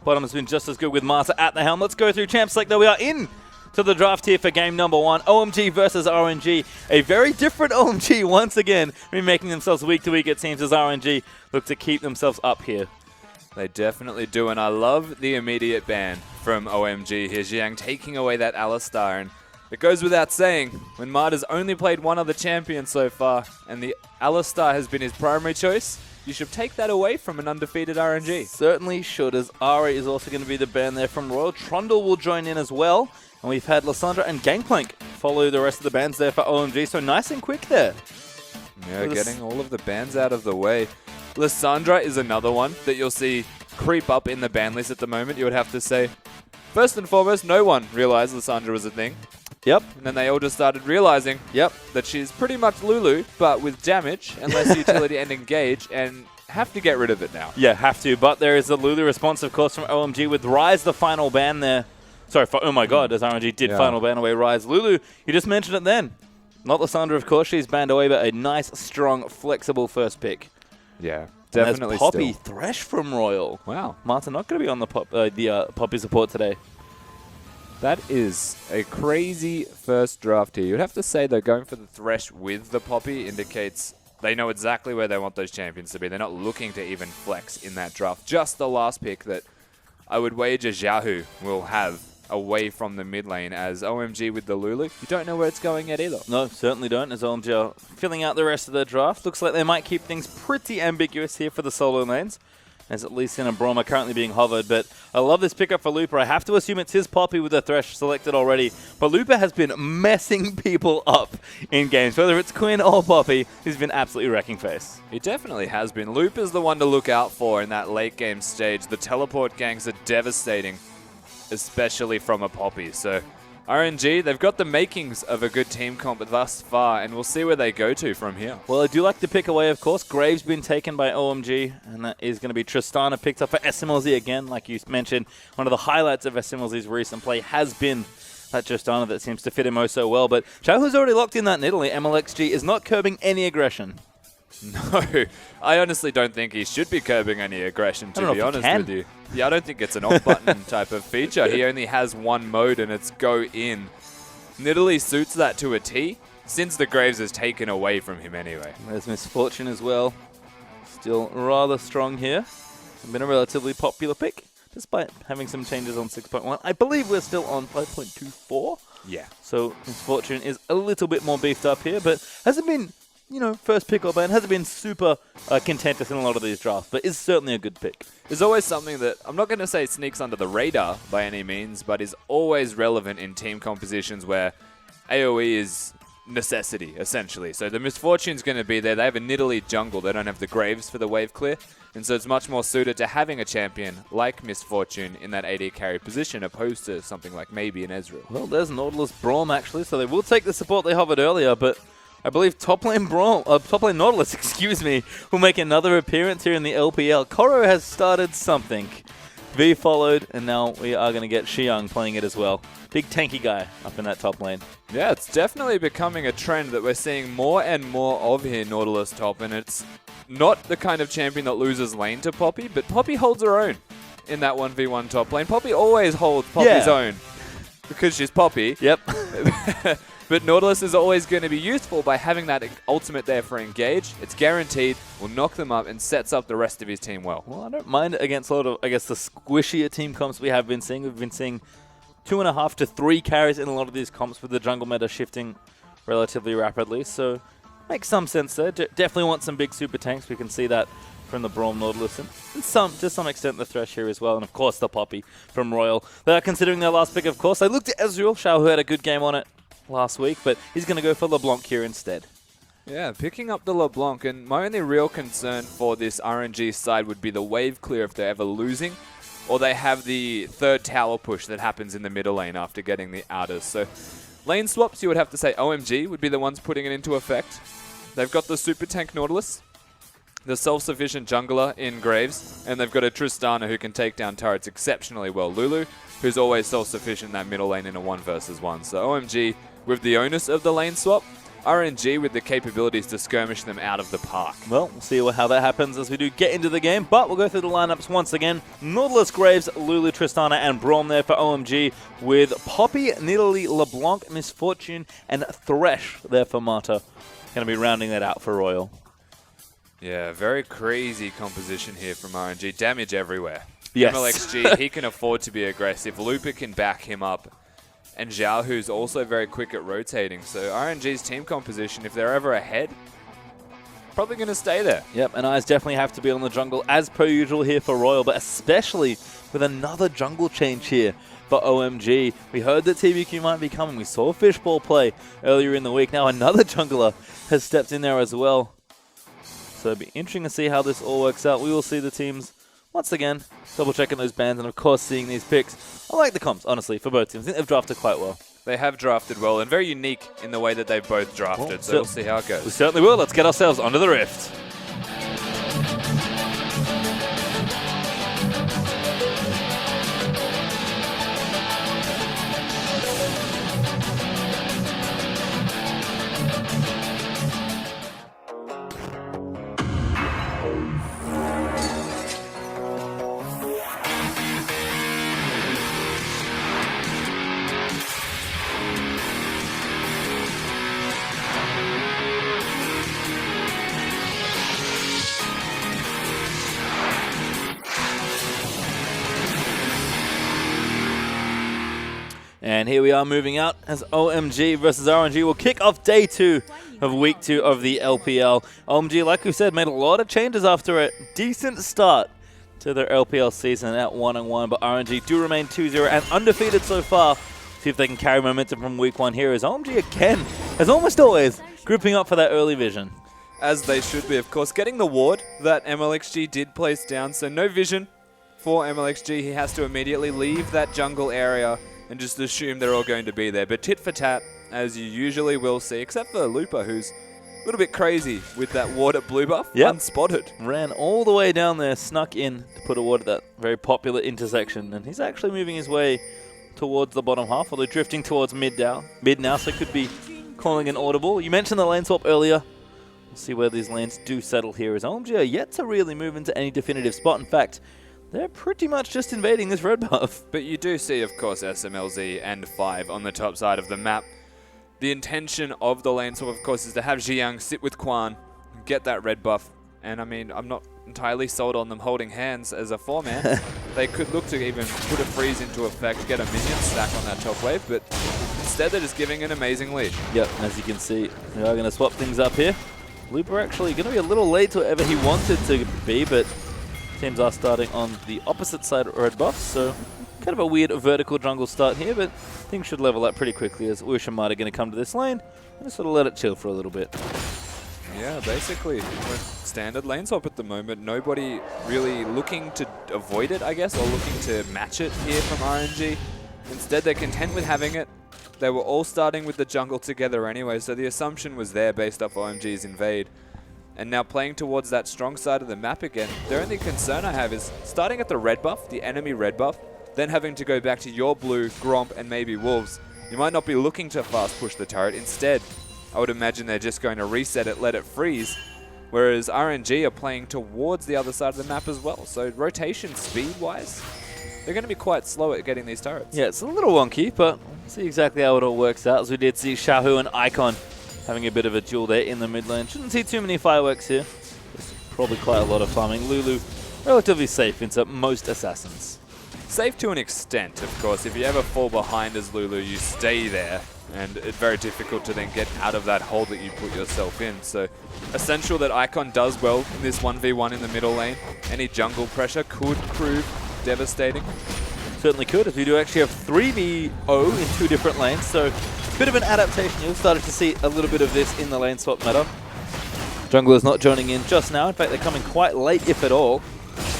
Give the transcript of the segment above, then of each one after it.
Bottom has been just as good with Marta at the helm. Let's go through champ select, though. We are in to the draft here for game number 1. OMG versus RNG. A very different OMG once again. Making themselves week to week, it seems, as RNG look to keep themselves up here. They definitely do, and I love the immediate ban from OMG here. Jiang taking away that Alistar, and it goes without saying, when Marta's only played one other champion so far, and the Alistar has been his primary choice, you should take that away from an undefeated RNG. Certainly should, as Ari is also going to be the ban there from Royal. Trundle will join in as well, and we've had Lysandra and Gangplank follow the rest of the bans there for OMG, so nice and quick there. Yeah, getting all of the bans out of the way. Lysandra is another one that you'll see creep up in the ban list at the moment, you would have to say. First and foremost, no one realized Lysandra was a thing. Yep. And then they all just started realizing that she's pretty much Lulu, but with damage and less utility and engage, and have to get rid of it now. Yeah, have to. But there is the Lulu response, of course, from OMG with Ryze, the final ban there. Sorry, oh my god, as RNG did final ban away Ryze. Lulu, you just mentioned it then. Not Lysandra, of course. She's banned away, but a nice, strong, flexible first pick. Yeah, definitely. Poppy Thresh from Royal. Wow. Marta not going to be on the Poppy support today. That is a crazy first draft here. You'd have to say, though, going for the Thresh with the Poppy indicates they know exactly where they want those champions to be. They're not looking to even flex in that draft. Just the last pick that I would wager Xiaohu will have away from the mid lane, as OMG with the Lulu, you don't know where it's going yet either. No, certainly don't, as OMG are filling out the rest of their draft. Looks like they might keep things pretty ambiguous here for the solo lanes, as at least in and Braum are currently being hovered. But I love this pickup for Looper. I have to assume it's his Poppy with the Thresh selected already. But Looper has been messing people up in games. Whether it's Quinn or Poppy, he's been absolutely wrecking face. He definitely has been. Looper's the one to look out for in that late game stage. The teleport ganks are devastating, especially from a Poppy. So RNG, they've got the makings of a good team comp thus far, and we'll see where they go to from here. Well, I do like the pick away, of course. Graves been taken by OMG, and that is going to be Tristana picked up for SMLZ again. Like you mentioned, one of the highlights of SMLZ's recent play has been that Tristana that seems to fit him oh so well. But Xiaohu's already locked in that Nidalee. MLXG is not curbing any aggression. No, I honestly don't think he should be curbing any aggression, to be honest with you. Yeah, I don't think it's an off-button type of feature. He only has one mode, and it's go in. Nidalee suits that to a T, since the Graves is taken away from him anyway. There's Misfortune as well. Still rather strong here. Been a relatively popular pick, despite having some changes on 6.1. I believe we're still on 5.24. Yeah. So Misfortune is a little bit more beefed up here, but hasn't been, first pick or ban, hasn't been super contentious in a lot of these drafts, but is certainly a good pick. There's always something that, I'm not going to say sneaks under the radar by any means, but is always relevant in team compositions where AoE is necessity, essentially. So the Misfortune's going to be there. They have a Nidalee jungle. They don't have the Graves for the wave clear, and so it's much more suited to having a champion like Misfortune in that AD carry position, opposed to something like maybe an Ezreal. Well, there's Nautilus Braum, actually, so they will take the support they hovered earlier, but I believe top lane Nautilus, will make another appearance here in the LPL. Koro has started something. V followed, and now we are going to get Xiang playing it as well. Big tanky guy up in that top lane. Yeah, it's definitely becoming a trend that we're seeing more and more of here, Nautilus top, and it's not the kind of champion that loses lane to Poppy, but Poppy holds her own in that 1v1 top lane. Poppy always holds Poppy's own because she's Poppy. Yep. But Nautilus is always going to be useful by having that ultimate there for engage. It's guaranteed, will knock them up, and sets up the rest of his team well. Well, I don't mind against a lot of, the squishier team comps we have been seeing. We've been seeing 2.5 to 3 carries in a lot of these comps with the jungle meta shifting relatively rapidly. So, makes some sense there. Definitely want some big super tanks. We can see that from the Braum Nautilus, and to some extent the Thresh here as well, and of course the Poppy from Royal. They're considering their last pick, of course. They looked at Ezreal. Xiao, who had a good game on it last week, but he's going to go for LeBlanc here instead. Yeah, picking up the LeBlanc, and my only real concern for this RNG side would be the wave clear if they're ever losing, or they have the third tower push that happens in the middle lane after getting the outers. So lane swaps, you would have to say OMG would be the ones putting it into effect. They've got the super tank Nautilus, the self-sufficient jungler in Graves, and they've got a Tristana who can take down turrets exceptionally well. Lulu, who's always self-sufficient in that middle lane in a 1 versus 1. So OMG with the onus of the lane swap, RNG with the capabilities to skirmish them out of the park. Well, we'll see how that happens as we do get into the game, but we'll go through the lineups once again. Nautilus, Graves, Lulu, Tristana, and Braum there for OMG, with Poppy, Nidalee, LeBlanc, Misfortune, and Thresh there for Mata. Going to be rounding that out for Royal. Yeah, very crazy composition here from RNG. Damage everywhere. Yes. MLXG, he can afford to be aggressive. Looper can back him up. And Zhao, who's also very quick at rotating. So RNG's team composition, if they're ever ahead, probably going to stay there. Yep, and eyes definitely have to be on the jungle as per usual here for Royal, but especially with another jungle change here for OMG. We heard that TBQ might be coming. We saw Fishball play earlier in the week. Now another jungler has stepped in there as well. So it'll be interesting to see how this all works out. We will see the teams once again double checking those bans and of course seeing these picks. I like the comps, honestly, for both teams. I think they've drafted quite well. They have drafted well and very unique in the way that they've both drafted. Well, so we'll see how it goes. We certainly will. Let's get ourselves onto the Rift. And here we are moving out as OMG versus RNG will kick off day 2 of week 2 of the LPL. OMG, like we said, made a lot of changes after a decent start to their LPL season at 1-1, but RNG do remain 2-0 and undefeated so far. See if they can carry momentum from week 1 here as OMG again, as almost always, grouping up for that early vision. As they should be, of course. Getting the ward that MLXG did place down, so no vision for MLXG. He has to immediately leave that jungle area and just assume they're all going to be there. But tit for tat, as you usually will see, except for Looper, who's a little bit crazy with that ward at blue buff, unspotted. Ran all the way down there, snuck in to put a ward at that very popular intersection, and he's actually moving his way towards the bottom half, although drifting towards mid now, so could be calling an audible. You mentioned the lane swap earlier. We'll see where these lanes do settle here, as OMG are yet to really move into any definitive spot. In fact, they're pretty much just invading this red buff. But you do see, of course, SMLZ and 5 on the top side of the map. The intention of the lane swap, of course, is to have Ziyang sit with Quan, get that red buff. And I mean, I'm not entirely sold on them holding hands as a 4-man. They could look to even put a freeze into effect, get a minion stack on that top wave, but instead they're just giving an amazing lead. Yep, as you can see, they are going to swap things up here. Looper actually going to be a little late to whatever he wanted to be, but teams are starting on the opposite side of red buffs, so kind of a weird vertical jungle start here, but things should level up pretty quickly as Ush and Mata are going to come to this lane and just sort of let it chill for a little bit. Yeah, basically, standard lane swap at the moment. Nobody really looking to avoid it, I guess, or looking to match it here from RNG. Instead, they're content with having it. They were all starting with the jungle together anyway, so the assumption was there based off OMG's invade. And now playing towards that strong side of the map again, the only concern I have is starting at the red buff, the enemy red buff, then having to go back to your blue, Gromp, and maybe Wolves. You might not be looking to fast push the turret. Instead, I would imagine they're just going to reset it, let it freeze, whereas RNG are playing towards the other side of the map as well. So rotation speed-wise, they're going to be quite slow at getting these turrets. Yeah, it's a little wonky, but we'll see exactly how it all works out, as we did see Shahu and Icon having a bit of a duel there in the mid lane. Shouldn't see too many fireworks here. Just probably quite a lot of farming. Lulu, relatively safe into most assassins. Safe to an extent, of course. If you ever fall behind as Lulu, you stay there. And it's very difficult to then get out of that hole that you put yourself in. So essential that Icon does well in this 1v1 in the middle lane. Any jungle pressure could prove devastating. Certainly could, as we do actually have 3v0 in 2 different lanes. So bit of an adaptation. You've started to see a little bit of this in the lane swap meta. Junglers not joining in just now. In fact, they're coming quite late, if at all.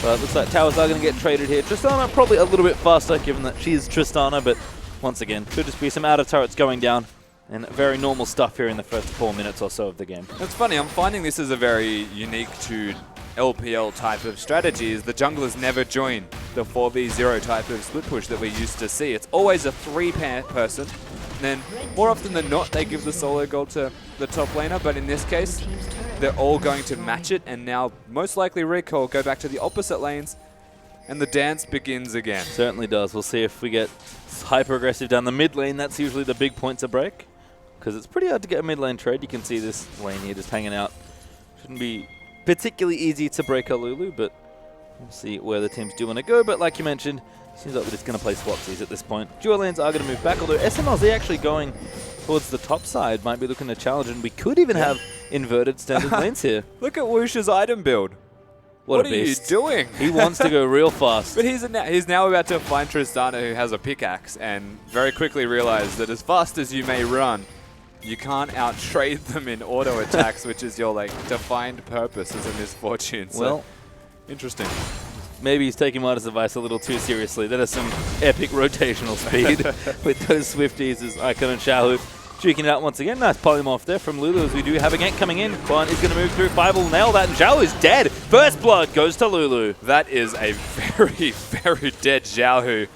But it looks like towers are going to get traded here. Tristana probably a little bit faster, given that she's Tristana, but once again, could just be some out of turrets going down. And very normal stuff here in the first 4 minutes or so of the game. It's funny, I'm finding this is a very unique to LPL type of strategy, is the junglers never join the 4v0 type of split push that we used to see. It's always a 3-pair person then more often than not, they give the solo gold to the top laner. But in this case, they're all going to match it, and now most likely Rick will go back to the opposite lanes, and the dance begins again. Certainly does. We'll see if we get hyper-aggressive down the mid lane. That's usually the big point to break, because it's pretty hard to get a mid lane trade. You can see this lane here just hanging out. Shouldn't be particularly easy to break a Lulu, but we'll see where the teams do want to go. But like you mentioned, seems like we're just going to play swapsies at this point. Dual lanes are going to move back, although SMLZ actually going towards the top side might be looking to challenge, and we could even have inverted standard lanes here. Look at Woosh's item build. What are you doing? He wants to go real fast. But he's now about to find Tristana, who has a pickaxe, and very quickly realize that as fast as you may run, you can't out-trade them in auto attacks, which is your defined purpose as a misfortune. So, well, interesting. Maybe he's taking Marta's advice a little too seriously. That is some epic rotational speed with those Swifties as Icon and Xiaohu duking it out once again. Nice polymorph there from Lulu as we do have a gank coming in. Quan is going to move through. Five will nail that, and Xiaohu is dead. First blood goes to Lulu. That is a very, very dead Xiaohu.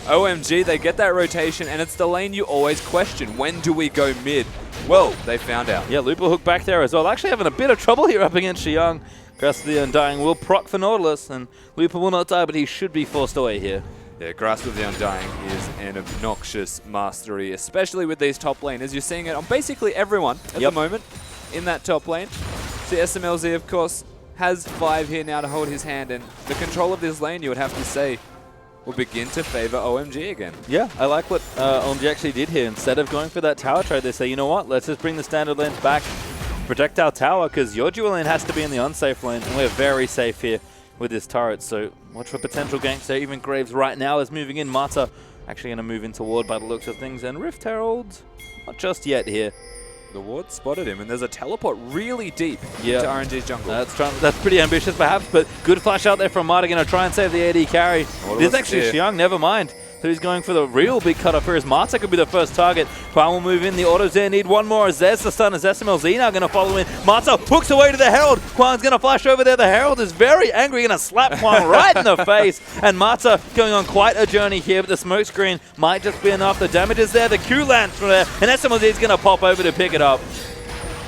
OMG, they get that rotation, and it's the lane you always question. When do we go mid? Well, they found out. Yeah, Lupa hook back there as well. Actually having a bit of trouble here up against Xiang. Grasp of the Undying will proc for Nautilus, and Lupa will not die, but he should be forced away here. Yeah, Grasp of the Undying is an obnoxious mastery, especially with these top laners. You're seeing it on basically everyone at the moment in that top lane. So SMLZ, of course, has 5 here now to hold his hand, and the control of this lane, you would have to say, will begin to favor OMG again. Yeah, I like what OMG actually did here. Instead of going for that tower trade, they say, you know what, let's just bring the standard lanes back, protect our tower, because your dual lane has to be in the unsafe lane, and we're very safe here with this turret. So watch for potential ganks there. Even Graves right now is moving in. Marta actually going to move into ward by the looks of things, and Rift Herald, not just yet here. The ward spotted him, and there's a teleport really deep into RNG's jungle. That's pretty ambitious perhaps, but good flash out there from Marta, going to try and save the AD carry. It is actually Xiang, never mind. So he's going for the real big cutoff here as Marta could be the first target. Quan will move in, the autos there need one more as there's the stun as SMLZ now going to follow in. Marta hooks away to the Herald. Quan's going to flash over there. The Herald is very angry, going to slap Quan right in the face. And Marta going on quite a journey here, but the smoke screen might just be enough. The damage is there, the Q lands from there, and SMLZ is going to pop over to pick it up.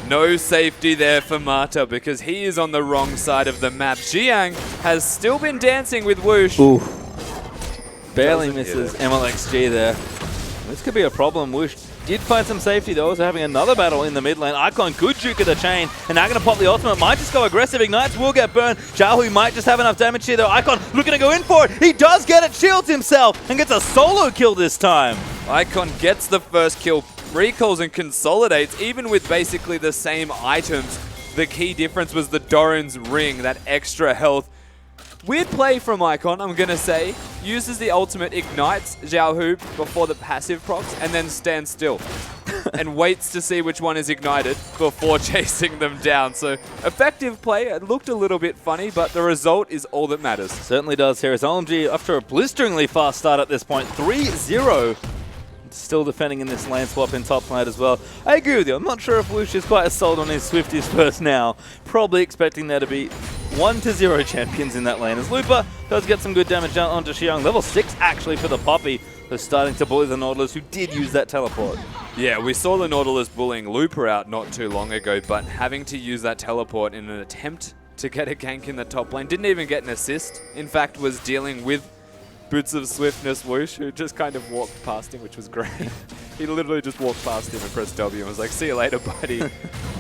No safety there for Marta because he is on the wrong side of the map. Xiang has still been dancing with Woosh. Ooh. Barely misses MLXG there. This could be a problem. Woosh did find some safety though, also having another battle in the mid lane. Icon, good juke of the chain, and now going to pop the ultimate. Might just go aggressive. Ignites will get burned. Xiaohu might just have enough damage here though. Icon looking to go in for it. He does get it, shields himself, and gets a solo kill this time. Icon gets the first kill, recalls and consolidates, even with basically the same items. The key difference was the Doran's ring, that extra health. Weird play from Icon, I'm going to say. Uses the ultimate, ignites Xiaohu before the passive procs, and then stands still. And waits to see which one is ignited before chasing them down. So, effective play. It looked a little bit funny, but the result is all that matters. Certainly does here as OMG, after a blisteringly fast start at this point, 3-0. Still defending in this lane swap in top lane as well. I agree with you. I'm not sure if Woosh is quite as sold on his Swifties first now. Probably expecting there to be 1-0 champions in that lane. As Lupa does get some good damage down onto Xiang. Level 6 actually for the Poppy. Who's starting to bully the Nautilus, who did use that teleport. Yeah, we saw the Nautilus bullying Lupa out not too long ago, but having to use that teleport in an attempt to get a gank in the top lane. Didn't even get an assist. In fact, was dealing with boots of swiftness Woosh, who just kind of walked past him, which was great. He literally just walked past him and pressed W and was like, see you later, buddy.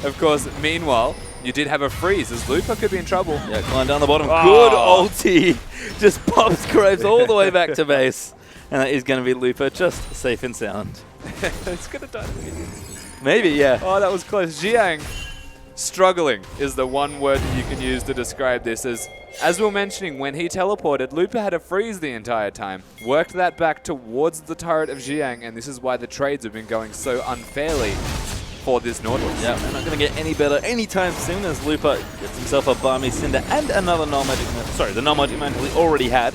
Of course, meanwhile, you did have a freeze, as Lupa could be in trouble. Yeah, climb down the bottom. Oh. Good ulti. Just pops Graves all the way back to base. And that is going to be Lupa, just safe and sound. It's going to die. Maybe, yeah. Oh, that was close. Xiang, struggling is the one word that you can use to describe this. As we were mentioning, when he teleported, Lupa had a freeze the entire time. Worked that back towards the turret of Xiang, and this is why the trades have been going so unfairly for this Nautilus. Yeah, they're not going to get any better anytime soon as Lupa gets himself a Barmy Cinder and another non-magic man. Sorry, the non-magic man he already had.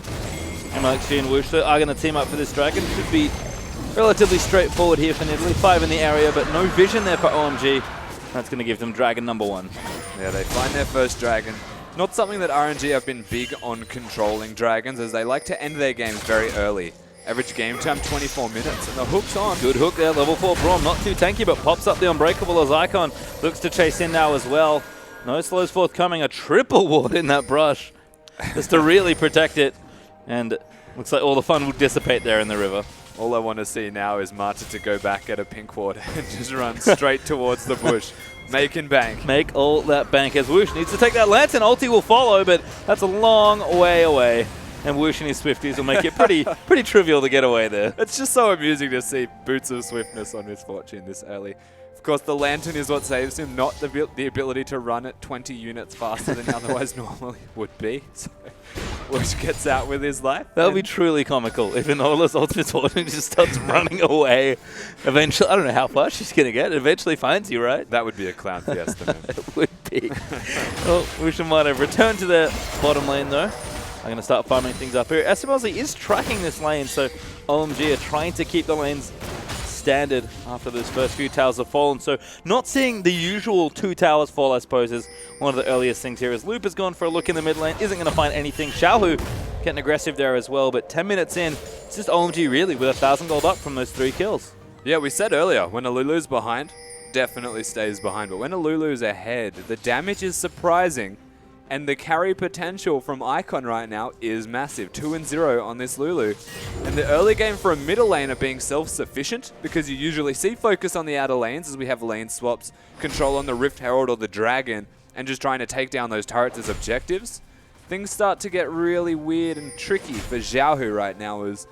MLXG and Woosh are going to team up for this dragon. Should be relatively straightforward here for Nidalee. 5 in the area, but no vision there for OMG. That's going to give them dragon number 1. Yeah, they find their first dragon. Not something that RNG have been big on controlling dragons, as they like to end their games very early. Average game time 24 minutes, and the hook's on. Good hook there, level 4 Braum. Not too tanky, but pops up the Unbreakable as Icon looks to chase in now as well. No slows forthcoming. A triple ward in that brush just to really protect it. And looks like all the fun will dissipate there in the river. All I want to see now is Marta to go back at a pink ward and just run straight towards the bush. Making bank. Make all that bank as Whoosh needs to take that Lantern. Ulti will follow, but that's a long way away. And Whoosh and his Swifties will make it pretty trivial to get away there. It's just so amusing to see Boots of Swiftness on Misfortune this early. Of course, the Lantern is what saves him, not the ability to run at 20 units faster than he otherwise normally would be. So Whoosh gets out with his life. That would be truly comical if Nautilus Ultimate Fortune just starts running away. Eventually, I don't know how far she's going to get. It eventually finds you, right? That would be a clown fiesta, man. It would be. Well, Whoosh might have returned to their bottom lane, though. I'm going to start farming things up here. SMLZ is tracking this lane, so OMG are trying to keep the lanes standard after those first few towers have fallen. So not seeing the usual 2 towers fall, I suppose, is one of the earliest things here. As Loop has gone for a look in the mid lane, isn't going to find anything. Xiaohu getting aggressive there as well, but 10 minutes in, it's just OMG really with 1,000 gold up from those 3 kills. Yeah, we said earlier, when a Lulu's behind, definitely stays behind. But when a Lulu's ahead, the damage is surprising. And the carry potential from Icon right now is massive. 2-0 on this Lulu. And the early game for a middle laner being self-sufficient, because you usually see focus on the outer lanes as we have lane swaps, control on the Rift Herald or the Dragon, and just trying to take down those turrets as objectives. Things start to get really weird and tricky for Xiaohu right now. As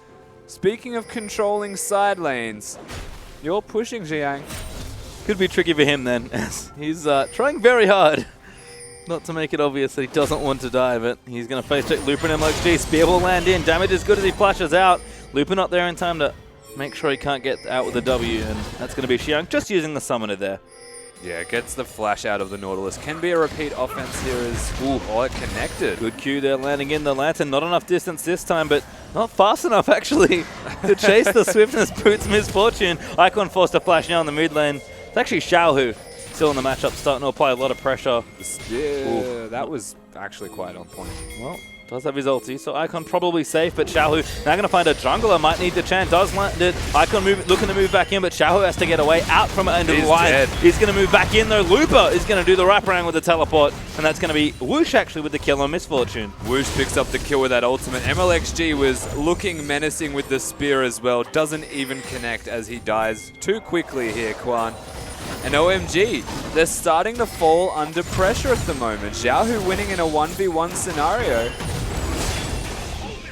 speaking of controlling side lanes, you're pushing Jiang. Could be tricky for him then, as he's trying very hard not to make it obvious that he doesn't want to die, but he's going to face check Looper and MLXG. Spear will land in. Damage is good as he flashes out. Looper not there in time to make sure he can't get out with the W, and that's going to be Xiang just using the summoner there. Yeah, gets the flash out of the Nautilus. Can be a repeat offense here as... Ooh, oh, it connected. Good Q there, landing in the Lantern. Not enough distance this time, but not fast enough, actually, to chase the Swiftness Boots Misfortune. Icon forced to flash now in the mid lane. It's actually Xiaohu still in the matchup, starting to apply a lot of pressure. Yeah, that was actually quite on point. Well, does have his ulti, so Icon probably safe, but Xiaohu now going to find a jungler, might need the Chan, does land it. Icon looking to move back in, but Xiaohu has to get away, out from end of the line. Dead. He's going to move back in though. Looper is going to do the wraparound with the teleport, and that's going to be Whoosh actually with the kill on Misfortune. Whoosh picks up the kill with that ultimate. MLXG was looking menacing with the spear as well, doesn't even connect as he dies too quickly here, Quan. And OMG, they're starting to fall under pressure at the moment. Xiaohu winning in a 1v1 scenario.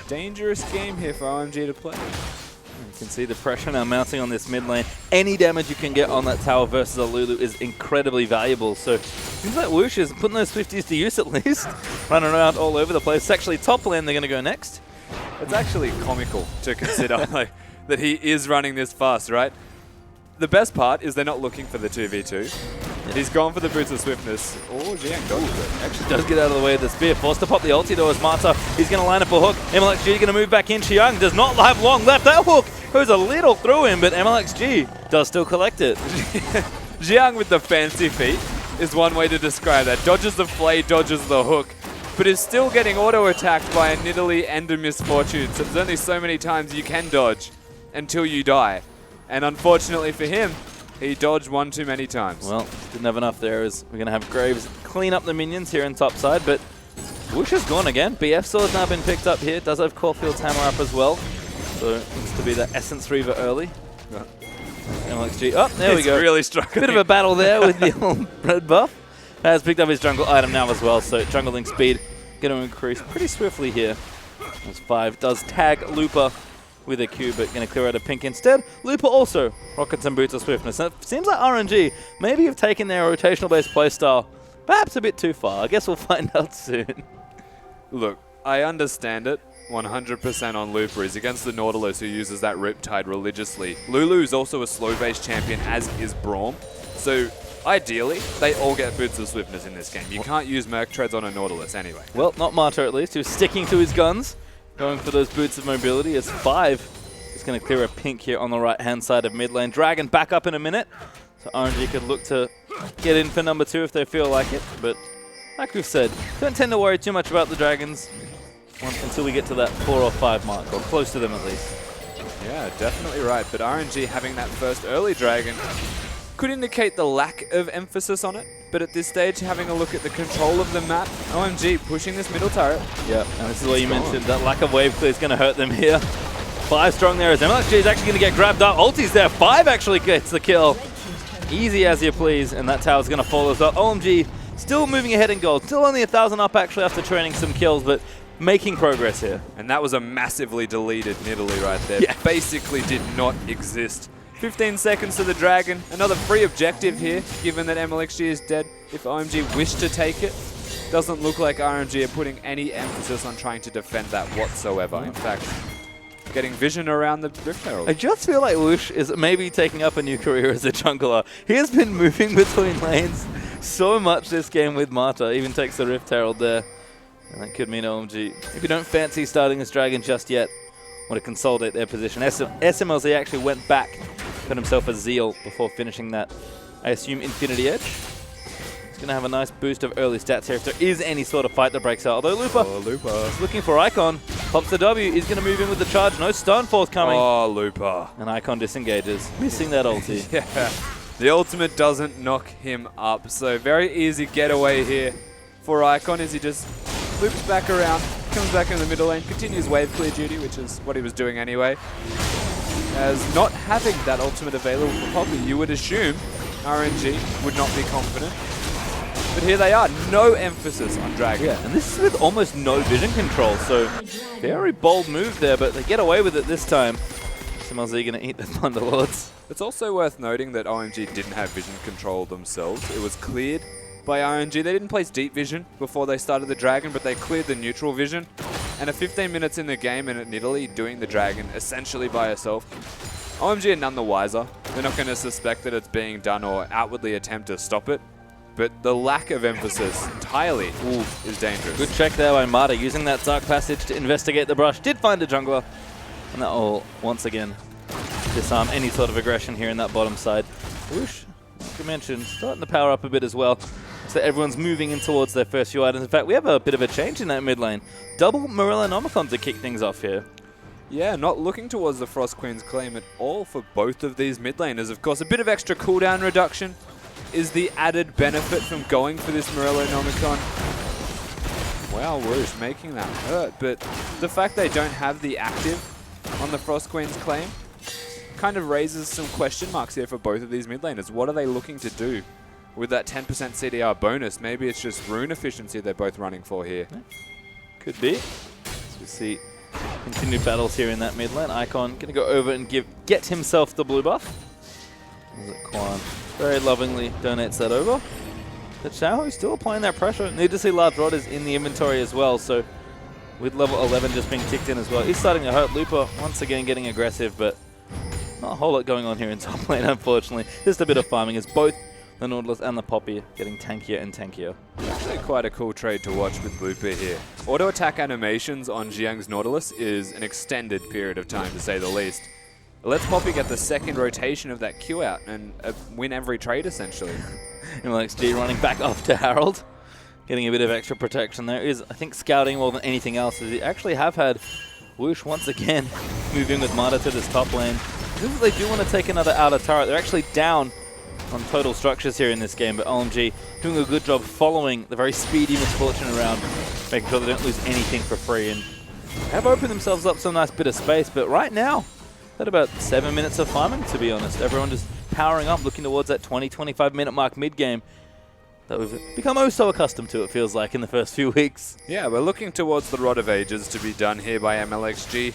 Dangerous game here for OMG to play. You can see the pressure now mounting on this mid lane. Any damage you can get on that tower versus a Lulu is incredibly valuable. So seems like Whoosh is putting those 50s to use at least. Running around all over the place. It's actually top lane they're going to go next. It's actually comical to consider like, that he is running this fast, right? The best part is they're not looking for the 2v2. He's gone for the Boots of Swiftness. Oh, Jiang dodges it. Actually does get out of the way of the spear. Forced to pop the ulti though as Marta. He's going to line up a hook. MLXG going to move back in. Xiang does not have long left. That hook goes a little through him, but MLXG does still collect it. Jiang with the fancy feet is one way to describe that. Dodges the flay, dodges the hook, but is still getting auto-attacked by a Nidalee and a Misfortune. So there's only so many times you can dodge until you die. And unfortunately for him, he dodged one too many times. Well, didn't have enough there as we're going to have Graves clean up the minions here in top side, but Whoosh is gone again. BF sword's now been picked up here. Does have Caulfield's hammer up as well. So it needs to be the Essence Reaver early. MLXG. Oh, there we go. Really struggling. Bit of a battle there with the old red buff. Has picked up his jungle item now as well, so jungling speed going to increase pretty swiftly here. As 5 does tag Looper with a Q, but going to clear out a pink instead. Looper also rockets some Boots of Swiftness. And it seems like RNG maybe have taken their rotational-based playstyle perhaps a bit too far. I guess we'll find out soon. Look, I understand it 100% on Looper. He's against the Nautilus who uses that Riptide religiously. Lulu's also a slow-based champion, as is Braum. So ideally, they all get Boots of Swiftness in this game. You can't use Merc Treads on a Nautilus anyway. Well, not Marta at least, who's sticking to his guns. Going for those Boots of Mobility as 5 is going to clear a pink here on the right-hand side of mid lane. Dragon back up in a minute. So RNG could look to get in for number 2 if they feel like it. But like we've said, don't tend to worry too much about the Dragons until we get to that 4 or 5 mark, or close to them at least. Yeah, definitely right. But RNG having that first early dragon could indicate the lack of emphasis on it. But at this stage, having a look at the control of the map, OMG pushing this middle turret. Yeah, and this is what you mentioned. That lack of wave clear is going to hurt them here. 5 strong there as MLXG is actually going to get grabbed up. Ulti's there. 5 actually gets the kill. Easy as you please, and that tower's going to fall as well. OMG still moving ahead in gold. Still only 1,000 up actually after training some kills, but making progress here. And that was a massively deleted Nidalee right there. Yeah. Basically did not exist. 15 seconds to the dragon. Another free objective here, given that MLXG is dead. If OMG wish to take it, doesn't look like RNG are putting any emphasis on trying to defend that whatsoever. In fact, getting vision around the Rift Herald. I just feel like Whoosh is maybe taking up a new career as a jungler. He has been moving between lanes so much this game with Marta. Even takes the Rift Herald there. And that could mean OMG, if you don't fancy starting this dragon just yet, want to consolidate their position. SMLZ actually went back, put himself a Zeal before finishing that, I assume, Infinity Edge. He's going to have a nice boost of early stats here if there is any sort of fight that breaks out. Although Lupa is looking for Icon. Pops the W. He's going to move in with the charge. No stun force coming. Oh, Lupa. And Icon disengages. Missing that ulti. Yeah. The ultimate doesn't knock him up. So very easy getaway here for Icon as he just loops back around, comes back in the middle lane, continues wave clear duty, which is what he was doing anyway. As not having that ultimate available for Poppy, you would assume RNG would not be confident. But here they are, no emphasis on Dragon. Yeah, and this is with almost no vision control, so very bold move there, but they get away with it this time. SMLZ going to eat the Thunderlords. It's also worth noting that OMG didn't have vision control themselves. It was cleared by RNG. They didn't place deep vision before they started the Dragon, but they cleared the neutral vision. And at 15 minutes in the game and at Nidalee doing the Dragon essentially by herself, OMG are none the wiser. They're not going to suspect that it's being done or outwardly attempt to stop it. But the lack of emphasis entirely is dangerous. Good check there by Marta, using that Dark Passage to investigate the brush. Did find a jungler. And that will, once again, disarm any sort of aggression here in that bottom side. Whoosh, like I mentioned, starting to power up a bit as well. So everyone's moving in towards their first few items. In fact, we have a bit of a change in that mid lane. Double Morella Nomicon to kick things off here. Yeah, not looking towards the Frost Queen's claim at all for both of these mid laners. Of course, a bit of extra cooldown reduction is the added benefit from going for this Morello Nomicon. Wow, Whoosh making that hurt, but the fact they don't have the active on the Frost Queen's claim kind of raises some question marks here for both of these mid laners. What are they looking to do with that 10% CDR bonus? Maybe it's just rune efficiency they're both running for here. Yeah. Could be. As we see continued battles here in that mid lane. Icon going to go over and get himself the blue buff. Is it Quan? Very lovingly donates that over. But Xiao is still applying that pressure. Need to see Large Rod is in the inventory as well, so with level 11 just being kicked in as well. He's starting to hurt. Lupa once again getting aggressive, but not a whole lot going on here in top lane, unfortunately. Just a bit of farming as both the Nautilus and the Poppy getting tankier and tankier. Actually quite a cool trade to watch with Lupa here. Auto attack animations on Jiang's Nautilus is an extended period of time, to say the least. Let's Poppy get the second rotation of that Q out and win every trade, essentially. MLXG running back off to Harold. Getting a bit of extra protection there. Is, I think, scouting more than anything else. As they actually have had Whoosh once again move in with Marta to this top lane. They do want to take another outer turret. They're actually down on total structures here in this game, but OMG doing a good job following the very speedy Misfortune around, making sure they don't lose anything for free, and have opened themselves up some nice bit of space. But right now, at about 7 minutes of farming, to be honest. Everyone just powering up, looking towards that 20-25 minute mark mid-game that we've become oh so accustomed to, it feels like, in the first few weeks. Yeah, we're looking towards the Rod of Ages to be done here by MLXG.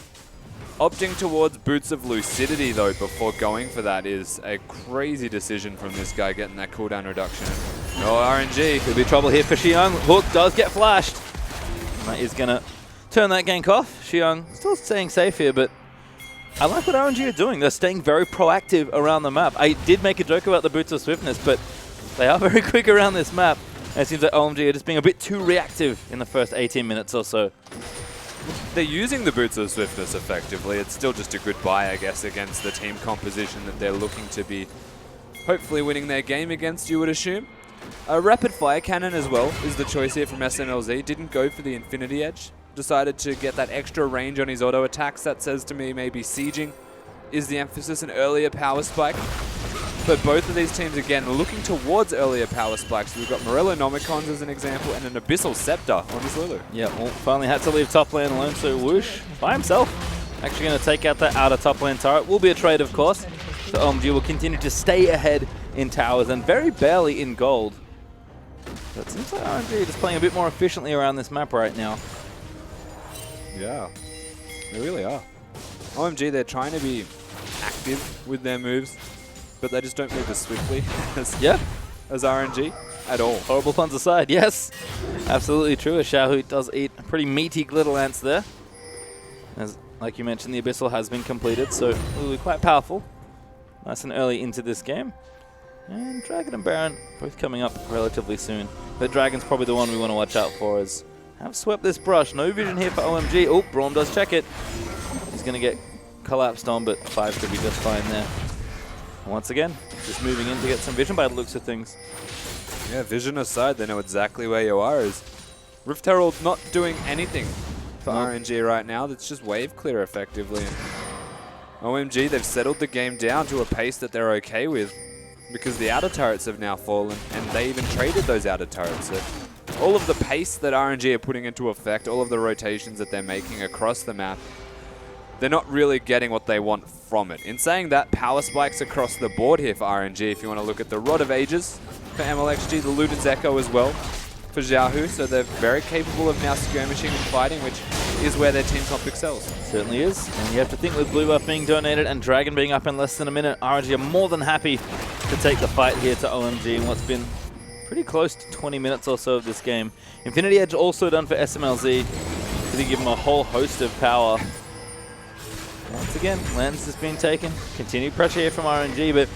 Opting towards Boots of Lucidity, though, before going for that is a crazy decision from this guy, getting that cooldown reduction. Oh, RNG. Could be trouble here for Xiang. Hook does get flashed. And that is going to turn that gank off. Xiang still staying safe here, but I like what RNG are doing. They're staying very proactive around the map. I did make a joke about the Boots of Swiftness, but they are very quick around this map. And it seems like OMG are just being a bit too reactive in the first 18 minutes or so. They're using the Boots of Swiftness effectively. It's still just a good buy, I guess, against the team composition that they're looking to be hopefully winning their game against, you would assume. A Rapid Fire Cannon as well is the choice here from SMLZ. Didn't go for the Infinity Edge. decided to get that extra range on his auto attacks. That says to me maybe sieging is the emphasis, an earlier power spike. But both of these teams, again, looking towards earlier power spikes. We've got Morello Nomicons as an example and an Abyssal Scepter on his Lulu. Yeah, well, finally had to leave top lane alone, so Whoosh, by himself, actually going to take out that outer top lane turret. Will be a trade, of course. So OMG will continue to stay ahead in towers and very barely in gold. But it seems like RNG just playing a bit more efficiently around this map right now. Yeah, they really are. OMG, they're trying to be active with their moves, but they just don't move as swiftly as RNG at all. Horrible puns aside, yes. Absolutely true. A Xiaohu does eat a pretty meaty Glittle Ants there. As, like you mentioned, the Abyssal has been completed, so really quite powerful. Nice and early into this game. And Dragon and Baron both coming up relatively soon. But Dragon's probably the one we want to watch out for, as have swept this brush. No vision here for OMG. Oh, Braum does check it. He's going to get collapsed on, but 5 could be just fine there. And once again, just moving in to get some vision by the looks of things. Yeah, vision aside, they know exactly where you are. Rift Herald not doing anything for RNG right now. That's just wave clear effectively. And OMG, they've settled the game down to a pace that they're okay with because the outer turrets have now fallen and they even traded those outer turrets. So all of the pace that RNG are putting into effect, all of the rotations that they're making across the map, they're not really getting what they want from it. In saying that, power spikes across the board here for RNG. If you want to look at the Rod of Ages for MLXG, the Luden's Echo as well for Xiaohu. So they're very capable of now skirmishing and fighting, which is where their team comp excels. Certainly is. And you have to think with blue buff being donated and Dragon being up in less than a minute, RNG are more than happy to take the fight here to OMG in what's been pretty close to 20 minutes or so of this game. Infinity Edge also done for SMLZ. Going to give them a whole host of power. Once again, Lens has been taken. Continued pressure here from RNG, but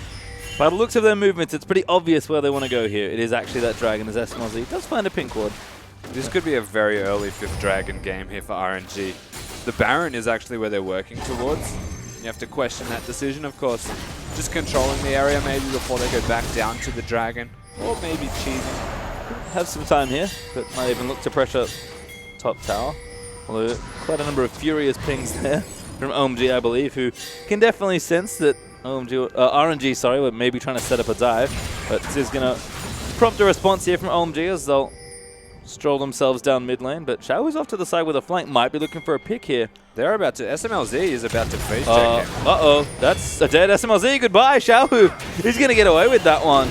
by the looks of their movements, it's pretty obvious where they want to go here. It is actually that Dragon as SMLZ does find a pink ward. This could be a very early 5th Dragon game here for RNG. The Baron is actually where they're working towards. You have to question that decision, of course. Just controlling the area maybe before they go back down to the Dragon. Or maybe cheesing. Have some time here, but might even look to pressure top tower. Although quite a number of furious pings there from OMG, I believe, who can definitely sense that RNG, were maybe trying to set up a dive. But this is going to prompt a response here from OMG as they'll stroll themselves down mid lane. But Xiaohu's off to the side with a flank, might be looking for a pick here. They're about to, SMLZ is about to face check him. Uh-oh, that's a dead SMLZ. Goodbye, Xiaohu. He's going to get away with that one.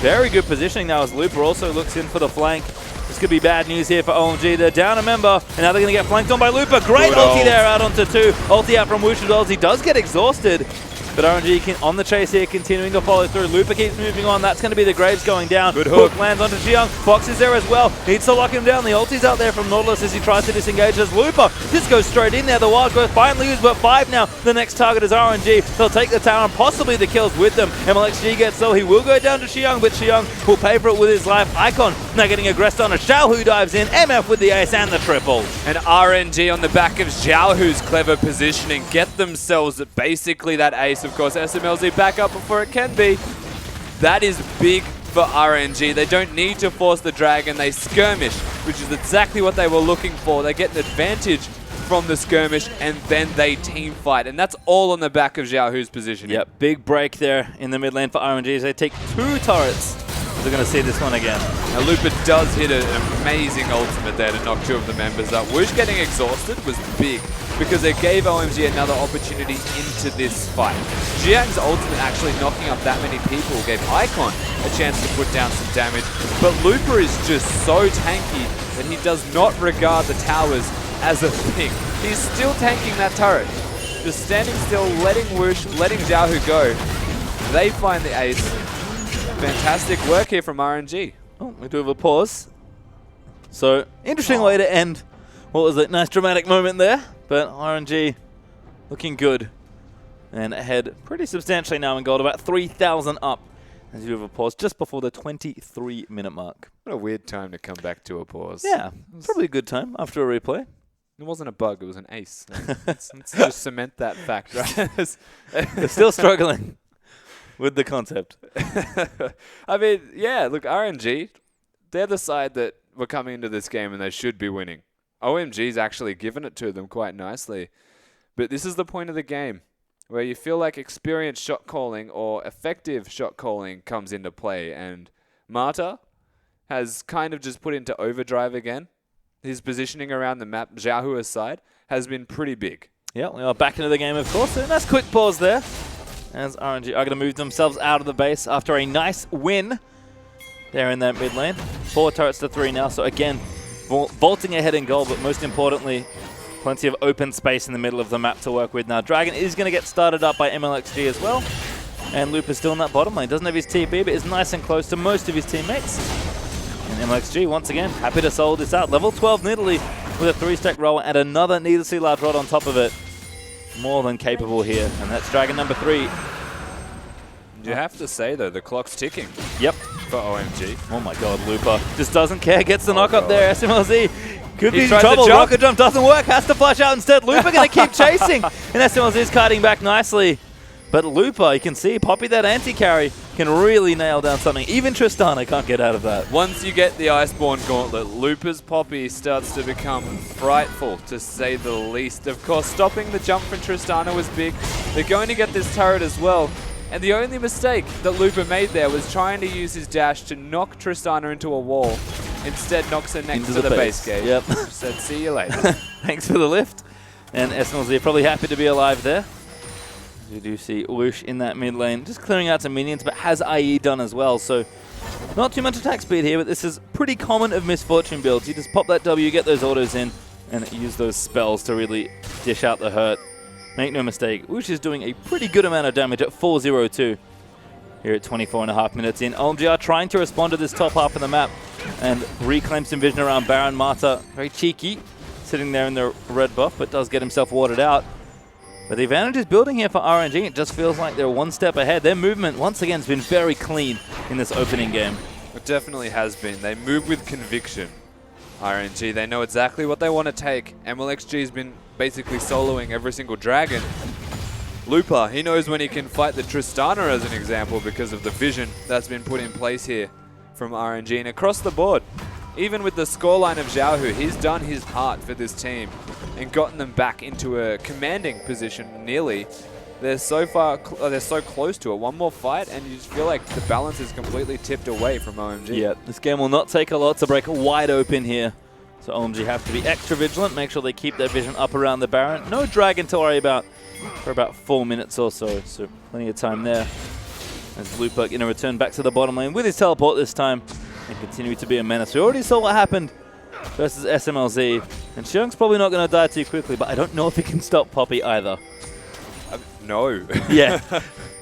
Very good positioning now as Looper also looks in for the flank. This could be bad news here for OMG. They're down a member, and now they're going to get flanked on by Looper. Great ulti there out onto 2. Ulti out from Woosh as well as he does get exhausted. But RNG on the chase here, continuing to follow through. Looper keeps moving on. That's going to be the Graves going down. Good hook. Lands onto Jiyoung. Fox is there as well. Needs to lock him down. The ulti's out there from Nautilus as he tries to disengage as Looper. This goes straight in there. The wild growth finally used, but 5 now. The next target is RNG. They'll take the tower and possibly the kills with them. MLXG gets low. He will go down to Jiyoung, but Jiyoung will pay for it with his life. Icon now getting aggressed on a Xiaohu dives in. MF with the ace and the triple. And RNG on the back of Xiaohu's clever positioning get themselves basically that ace. Of course, SMLZ back up before it can be. That is big for RNG. They don't need to force the Dragon. They skirmish, which is exactly what they were looking for. They get an advantage from the skirmish, and then they team fight. And that's all on the back of Xiaohu's positioning. Yep, big break there in the mid lane for RNG as they take 2 turrets. They're going to see this one again. Now Looper does hit an amazing ultimate there to knock 2 of the members up. Woosh getting exhausted was big because it gave OMG another opportunity into this fight. Jiyoung's ultimate actually knocking up that many people gave Icon a chance to put down some damage. But Looper is just so tanky that he does not regard the towers as a thing. He's still tanking that turret. Just standing still, letting Woosh, letting Xiaohu go. They find the ace. Fantastic work here from RNG. Oh, we do have a pause. So, interesting way to end what was a nice dramatic moment there. But RNG looking good. And ahead pretty substantially now in gold, about 3,000 up. As you have a pause just before the 23-minute mark. What a weird time to come back to a pause. Yeah, probably a good time after a replay. It wasn't a bug, it was an ace. Let's just cement that fact, right? They're still struggling with the concept. I mean, yeah, look, RNG, they're the side that were coming into this game and they should be winning. OMG's actually given it to them quite nicely. But this is the point of the game where you feel like experienced shot calling or effective shot calling comes into play. And Marta has kind of just put into overdrive again. His positioning around the map, Xiaohua's side, has been pretty big. Yeah, we are back into the game, of course. So nice quick pause there, as RNG are going to move themselves out of the base after a nice win there in that mid lane. 4 turrets to 3 now, so again, vaulting ahead in goal, but most importantly, plenty of open space in the middle of the map to work with now. Dragon is going to get started up by MLXG as well, and Loop is still in that bottom lane. Doesn't have his TP, but is nice and close to most of his teammates. And MLXG, once again, happy to sold this out. Level 12 Nidalee with a 3-stack roll and another needlessly large rod on top of it. More than capable here, and that's Dragon number 3. You have to say, though, the clock's ticking. Yep. For OMG. Oh my god, Looper just doesn't care. Gets the knock up there. SMLZ could be in tried trouble. the jump. Rocket jump doesn't work. Has to flash out instead. Looper going to keep chasing. And SMLZ is kiting back nicely. But Looper, you can see, Poppy, that anti-carry, can really nail down something. Even Tristana can't get out of that. Once you get the Iceborne Gauntlet, Looper's Poppy starts to become frightful, to say the least. Of course, stopping the jump from Tristana was big. They're going to get this turret as well. And the only mistake that Looper made there was trying to use his dash to knock Tristana into a wall. Instead, knocks her next to the base gate. Yep. Said, see you later. Thanks for the lift. And SMLZ probably happy to be alive there. You do see Whoosh in that mid lane, just clearing out some minions, but has IE done as well. So not too much attack speed here, but this is pretty common of Misfortune builds. You just pop that W, get those autos in, and use those spells to really dish out the hurt. Make no mistake, Whoosh is doing a pretty good amount of damage at 402 here at 24.5 minutes in. OMG are trying to respond to this top half of the map and reclaim some vision around Baron. Marta, very cheeky, sitting there in the red buff, but does get himself warded out. But the advantage is building here for RNG. It just feels like they're one step ahead. Their movement, once again, has been very clean in this opening game. It definitely has been. They move with conviction. RNG, they know exactly what they want to take. MLXG has been basically soloing every single dragon. Looper, he knows when he can fight the Tristana as an example because of the vision that's been put in place here from RNG. And across the board, even with the scoreline of Xiaohu, he's done his part for this team and gotten them back into a commanding position nearly. They're so close to it. One more fight and you just feel like the balance is completely tipped away from OMG. Yeah, this game will not take a lot to break wide open here. So OMG have to be extra vigilant, make sure they keep their vision up around the Baron. No Dragon to worry about for about 4 minutes or so, so plenty of time there. As Looper going to return back to the bottom lane with his teleport this time and continue to be a menace. We already saw what happened versus SMLZ, and Xiong's probably not going to die too quickly, but I don't know if he can stop Poppy either. No. Yeah.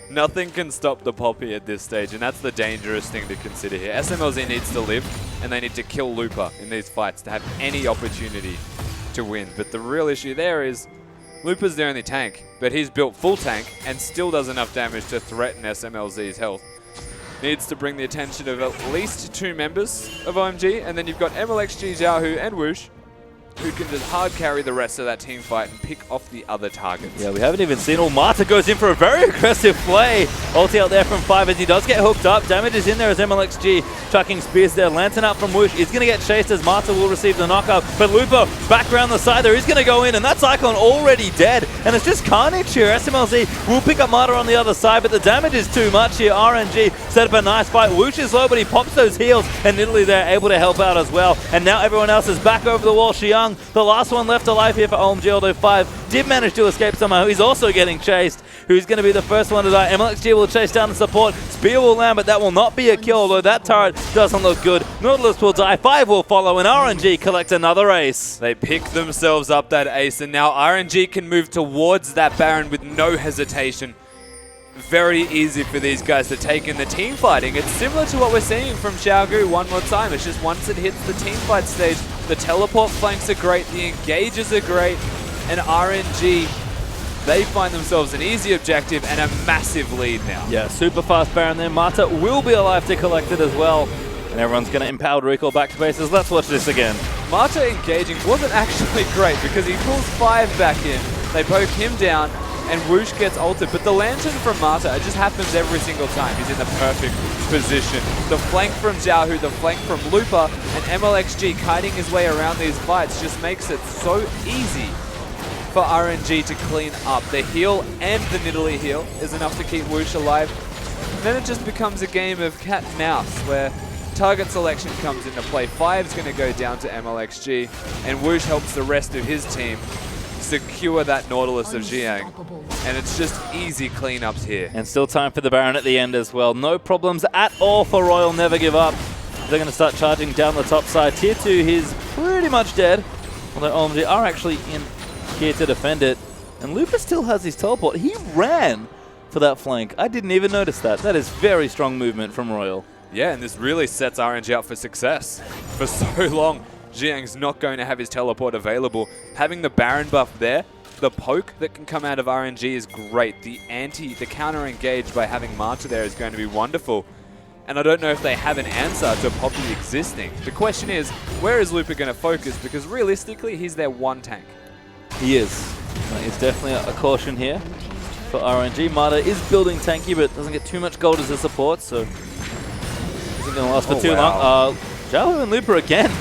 Nothing can stop the Poppy at this stage, and that's the dangerous thing to consider here. SMLZ needs to live, and they need to kill Looper in these fights to have any opportunity to win. But the real issue there is Looper's the only tank, but he's built full tank and still does enough damage to threaten SMLZ's health. Needs to bring the attention of at least 2 members of OMG, and then you've got MLXG, Xiaohu, and Whoosh, who can just hard carry the rest of that team fight and pick off the other targets. Yeah, we haven't even seen. Oh, Marta goes in for a very aggressive play. Ulti out there from 5 as he does get hooked up. Damage is in there as MLXG chucking spears there. Lantern out from Whoosh. He's going to get chased as Marta will receive the knockup. But Looper back around the side there. He's going to go in, and that's Icon already dead. And it's just carnage here. SMLZ will pick up Marta on the other side, but the damage is too much here. RNG set up a nice fight. Whoosh is low, but he pops those heals, and Nidalee there able to help out as well. And now everyone else is back over the wall. Xiong, the last one left alive here for OMG, although 5 did manage to escape somehow. He's also getting chased. Who's going to be the first one to die? MLXG will chase down the support. Spear will land, but that will not be a kill, although that turret doesn't look good. Nautilus will die. 5 will follow, and RNG collect another ace. They pick themselves up that ace, and now RNG can move towards that Baron with no hesitation. Very easy for these guys to take in the team fighting. It's similar to what we're seeing from Xiaogu one more time. It's just once it hits the team fight stage, the teleport flanks are great, the engages are great, and RNG, they find themselves an easy objective and a massive lead now. Yeah, super fast Baron there. Marta will be alive to collect it as well. And everyone's going to empowered recall back to bases. Let's watch this again. Marta engaging wasn't actually great because he pulls 5 back in. They poke him down. and Whoosh gets ulted. But the Lantern from Mata, it just happens every single time. He's in the perfect position. The flank from Xiaohu, the flank from Lupa, and MLXG kiting his way around these fights just makes it so easy for RNG to clean up. The heal and the Nidalee heal is enough to keep Whoosh alive. And then it just becomes a game of cat and mouse where target selection comes into play. 5's going to go down to MLXG, and Whoosh helps the rest of his team secure that Nautilus of Xiang. And it's just easy cleanups here. And still time for the Baron at the end as well. No problems at all for Royal, never give up. They're going to start charging down the top side. Tier 2, he's pretty much dead. Although OMG are actually in here to defend it. And Lupa still has his teleport. He ran for that flank. I didn't even notice that. That is very strong movement from Royal. Yeah, and this really sets RNG up for success. For so long, Xiang's not going to have his teleport available. Having the Baron buff there, the poke that can come out of RNG is great. The counter engage by having Mata there is going to be wonderful. And I don't know if they have an answer to Poppy existing. The question is, where is Lupa going to focus? Because realistically, he's their one tank. He is. It's definitely a caution here for RNG. Mata is building tanky, but doesn't get too much gold as a support, so isn't going to last for too long. Xiaohu and Lupa again.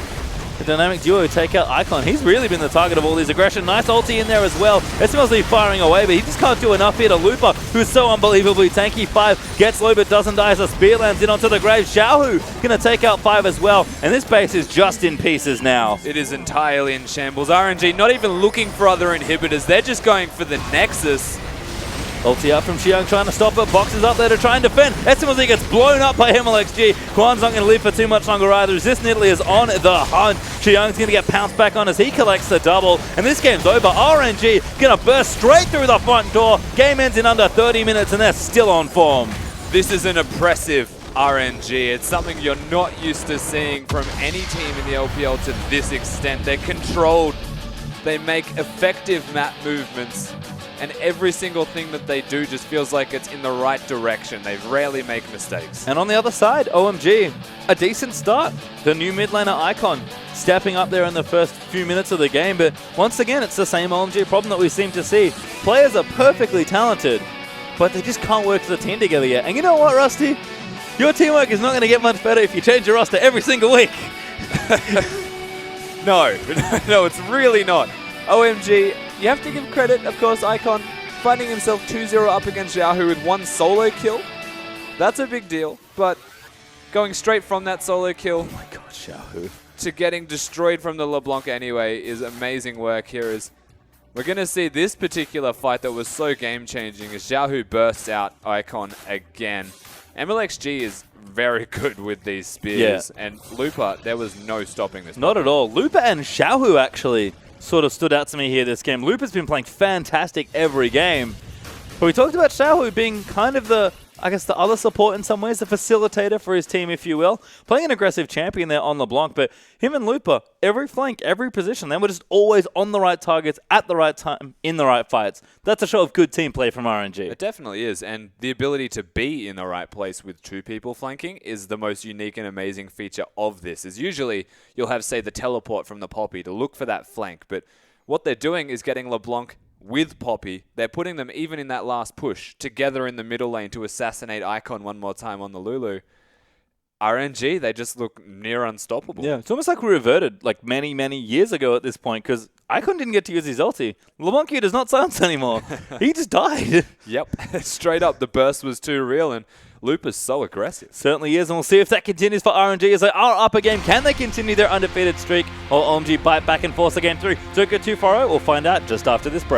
The dynamic duo take out Icon. He's really been the target of all this aggression. Nice ulti in there as well. SMLZ firing away, but he just can't do enough here to Lupa, who's so unbelievably tanky. 5 gets low, but doesn't die as a spear lands in onto the grave. Xiaohu going to take out 5 as well, and this base is just in pieces now. It is entirely in shambles. RNG not even looking for other inhibitors. They're just going for the Nexus. Ulti out from Xiang, trying to stop it. Boxes up there to try and defend. SMLZ gets blown up by MLXG. Quan's not going to live for too much longer either, as this Nidalee is on the hunt. Xiang's going to get pounced back on as he collects the double. And this game's over. RNG going to burst straight through the front door. Game ends in under 30 minutes, and they're still on form. This is an oppressive RNG. It's something you're not used to seeing from any team in the LPL to this extent. They're controlled. They make effective map movements. And every single thing that they do just feels like it's in the right direction. They rarely make mistakes. And on the other side, OMG, a decent start. The new mid laner Icon stepping up there in the first few minutes of the game. But once again, it's the same OMG problem that we seem to see. Players are perfectly talented, but they just can't work as a team together yet. And you know what, Rusty? Your teamwork is not going to get much better if you change your roster every single week. No, it's really not. OMG, you have to give credit, of course, Icon finding himself 2-0 up against Xiaohu with 1 solo kill. That's a big deal, but going straight from that solo kill Oh my god, Xiaohu, to getting destroyed from the LeBlanc anyway is amazing work here. As we're going to see this particular fight that was so game-changing as Xiaohu bursts out Icon again. MLXG is very good with these spears, and Lupa, there was no stopping this. Not at all. Lupa and Xiaohu actually sort of stood out to me here this game. Lupa's been playing fantastic every game. But we talked about Xiaohu being kind of the, I guess, the other support in some ways, the facilitator for his team, if you will. Playing an aggressive champion there on LeBlanc, but him and Lupa, every flank, every position, they were just always on the right targets at the right time in the right fights. That's a show of good team play from RNG. It definitely is, and the ability to be in the right place with 2 people flanking is the most unique and amazing feature of this. Is usually you'll have, say, the teleport from the Poppy to look for that flank, but what they're doing is getting LeBlanc with Poppy. They're putting them even in that last push together in the middle lane to assassinate Icon one more time on the Lulu. RNG, they just look near unstoppable. Yeah, it's almost like we reverted like many, many years ago at this point, because Icon didn't get to use his ulti. LeBlanc does not silence anymore. He just died. Yep, straight up, the burst was too real, and Lupa's so aggressive. Certainly is, and we'll see if that continues for RNG as they are up a game. Can they continue their undefeated streak, or OMG bite back and force the game through? Don't go too far out. We'll find out just after this break.